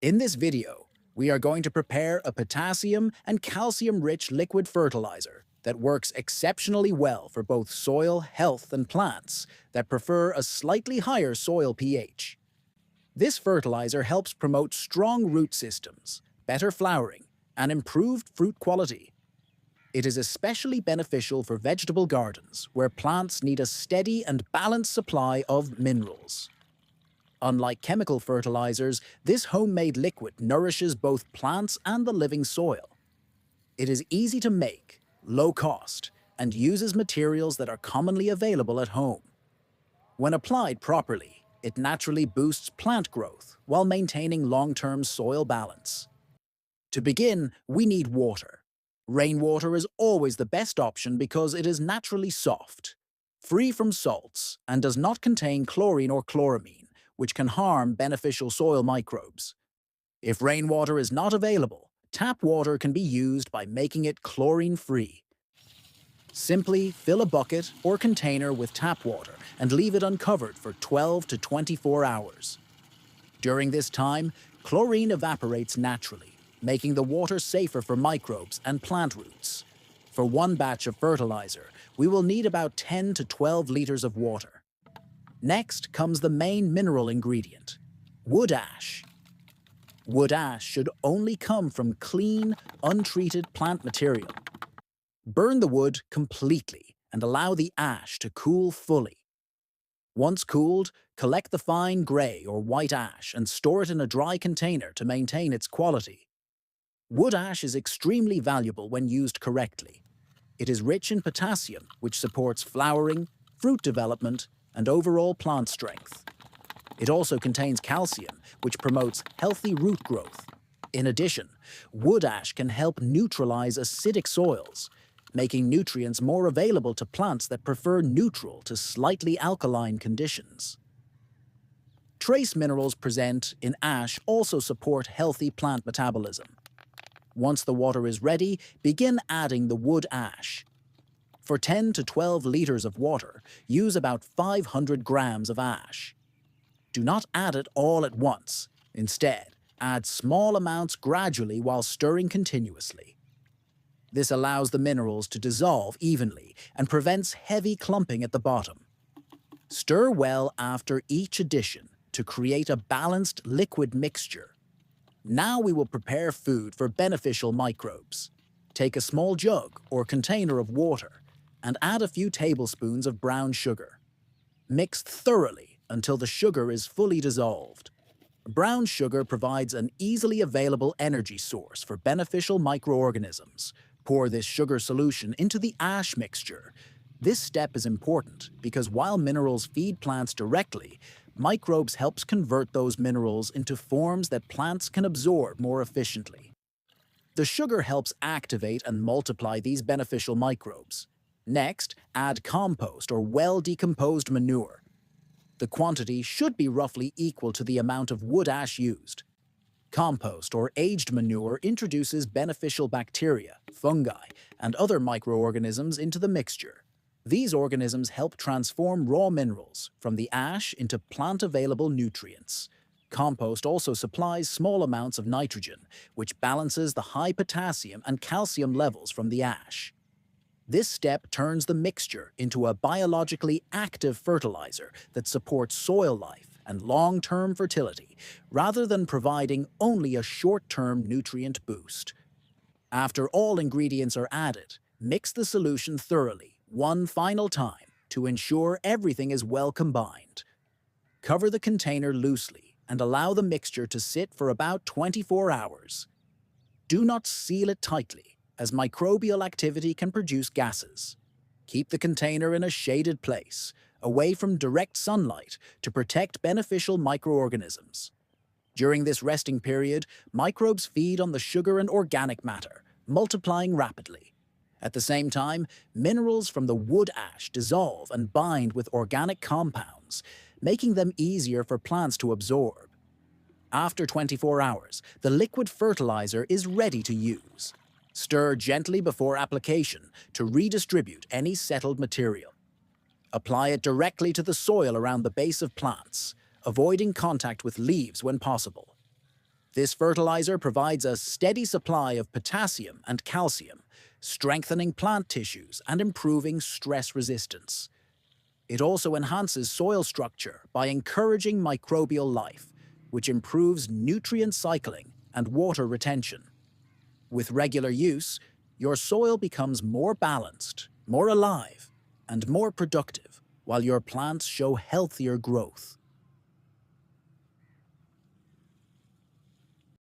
In this video, we are going to prepare a potassium and calcium-rich liquid fertilizer that works exceptionally well for both soil health and plants that prefer a slightly higher soil pH. This fertilizer helps promote strong root systems, better flowering, and improved fruit quality. It is especially beneficial for vegetable gardens where plants need a steady and balanced supply of minerals. Unlike chemical fertilizers, this homemade liquid nourishes both plants and the living soil. It is easy to make, low cost, and uses materials that are commonly available at home. When applied properly, it naturally boosts plant growth while maintaining long-term soil balance. To begin, we need water. Rainwater is always the best option because it is naturally soft, free from salts, and does not contain chlorine or chloramine, which can harm beneficial soil microbes. If rainwater is not available, tap water can be used by making it chlorine-free. Simply fill a bucket or container with tap water and leave it uncovered for 12 to 24 hours. During this time, chlorine evaporates naturally, making the water safer for microbes and plant roots. For one batch of fertilizer, we will need about 10 to 12 liters of water. Next comes the main mineral ingredient, wood ash. Wood ash should only come from clean, untreated plant material. Burn the wood completely and allow the ash to cool fully. Once cooled, collect the fine gray or white ash and store it in a dry container to maintain its quality. Wood ash is extremely valuable when used correctly. It is rich in potassium, which supports flowering, fruit development, and overall plant strength. It also contains calcium, which promotes healthy root growth. In addition, wood ash can help neutralize acidic soils, making nutrients more available to plants that prefer neutral to slightly alkaline conditions. Trace minerals present in ash also support healthy plant metabolism. Once the water is ready, begin adding the wood ash. For 10 to 12 liters of water, use about 500 grams of ash. Do not add it all at once. Instead, add small amounts gradually while stirring continuously. This allows the minerals to dissolve evenly and prevents heavy clumping at the bottom. Stir well after each addition to create a balanced liquid mixture. Now we will prepare food for beneficial microbes. Take a small jug or container of water and add a few tablespoons of brown sugar. Mix thoroughly until the sugar is fully dissolved. Brown sugar provides an easily available energy source for beneficial microorganisms. Pour this sugar solution into the ash mixture. This step is important because while minerals feed plants directly, microbes help convert those minerals into forms that plants can absorb more efficiently. The sugar helps activate and multiply these beneficial microbes. Next, add compost or well-decomposed manure. The quantity should be roughly equal to the amount of wood ash used. Compost or aged manure introduces beneficial bacteria, fungi, and other microorganisms into the mixture. These organisms help transform raw minerals from the ash into plant-available nutrients. Compost also supplies small amounts of nitrogen, which balances the high potassium and calcium levels from the ash. This step turns the mixture into a biologically active fertilizer that supports soil life and long-term fertility, rather than providing only a short-term nutrient boost. After all ingredients are added, mix the solution thoroughly one final time to ensure everything is well combined. Cover the container loosely and allow the mixture to sit for about 24 hours. Do not seal it tightly, as microbial activity can produce gases. Keep the container in a shaded place, away from direct sunlight, to protect beneficial microorganisms. During this resting period, microbes feed on the sugar and organic matter, multiplying rapidly. At the same time, minerals from the wood ash dissolve and bind with organic compounds, making them easier for plants to absorb. After 24 hours, the liquid fertilizer is ready to use. Stir gently before application to redistribute any settled material. Apply it directly to the soil around the base of plants, avoiding contact with leaves when possible. This fertilizer provides a steady supply of potassium and calcium, strengthening plant tissues and improving stress resistance. It also enhances soil structure by encouraging microbial life, which improves nutrient cycling and water retention. With regular use, your soil becomes more balanced, more alive, and more productive, while your plants show healthier growth.